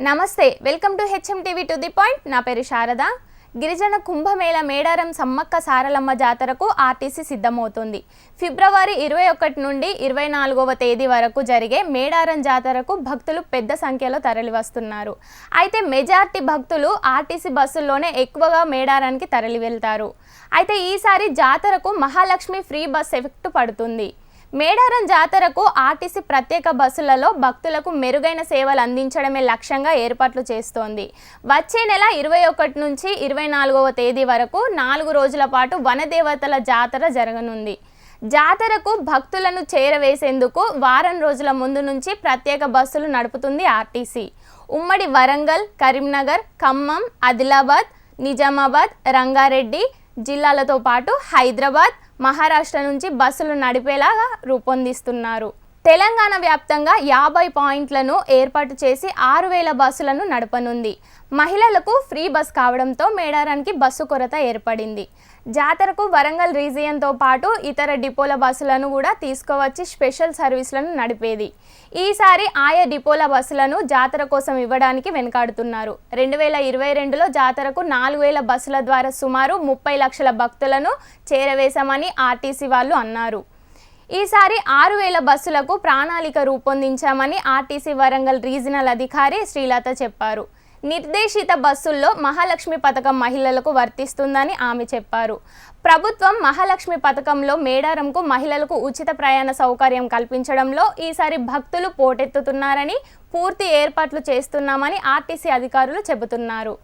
నమస్తే welcome to HM TV to the point నా పేరు శారద గిరిజన కుంభమేళ మేడారం సమ్మక్క సారలమ్మ జాతరకు ఆర్టీసీ సిద్ధమవుతుంది ఫిబ్రవరి 21 నుండి 24వ తేదీ వరకు జరిగే మేడారం జాతరకు భక్తులు పెద్ద సంఖ్యలో తరలివస్తున్నారు అయితే మెజారిటీ భక్తులు ఆర్టీసీ బస్సుల్లోనే ఎక్కువగా మేడారానికి తరలి వెళ్తారు అయితే ఈసారి జాతరకు మహాలక్ష్మి ఫ్రీ బస్ ఎఫెక్ట్ పడుతుంది మేడారం జాతరకు ఆర్టీసీ ప్రత్యేక బస్సులలో భక్తులకు మెరుగైన సేవలు అందించడమే లక్ష్యంగా ఏర్పాట్లు చేస్తోంది వచ్చే నెల 21 నుంచి 24వ తేదీ వరకు 4 రోజుల పాటు వనదేవతల జాతర జరగనుంది జాతరకు భక్తులను చేరవేసేందుకు వారం రోజుల ముందు నుంచి ప్రత్యేక బస్సులు నడుపుతుంది ఆర్టీసీ ఉమ్మడి వరంగల్ కరీంనగర్ ఖమ్మం ఆదిలాబాద్ నిజామాబాద్ రంగారెడ్డి జిల్లాలతో పాటు హైదరాబాద్ మహారాష్ట్ర నుంచి బస్సులు నడిపేలాగా రూపొందిస్తున్నారు తెలంగాణ వ్యాప్తంగా 50 పాయింట్లను ఏర్పాటు చేసి 6000 బస్సులను నడపనుంది మహిళలకు ఫ్రీ బస్ కావడంతో మేడారానికి బస్సు కొరత ఏర్పడింది జాతరకు వరంగల్ రీజియన్తో పాటు ఇతర డిపోల బస్సులను కూడా తీసుకువచ్చి స్పెషల్ సర్వీసులను నడిపేది ఈసారి ఆయా డిపోల బస్సులను జాతర కోసం ఇవ్వడానికి వెనుకాడుతున్నారు 2022లో జాతరకు 4000 బస్సుల ద్వారా సుమారు 30 లక్షల భక్తులను చేరవేశామని ఆర్టీసీ వాళ్ళు అన్నారు ఈసారి 6000 బస్సులకు ప్రణాళిక రూపొందించామని ఆర్టీసీ వరంగల్ రీజనల్ అధికారి శ్రీలత చెప్పారు నిర్దేశిత బస్సుల్లో మహాలక్ష్మి పథకం మహిళలకు వర్తిస్తుందని ఆమె చెప్పారు ప్రభుత్వం మహాలక్ష్మి పథకంలో మేడారంకు మహిళలకు ఉచిత ప్రయాణ సౌకర్యం కల్పించడంలో ఈసారి భక్తులు పోటెత్తుతున్నారని పూర్తి ఏర్పాట్లు చేస్తున్నామని ఆర్టీసీ అధికారులు చెబుతున్నారు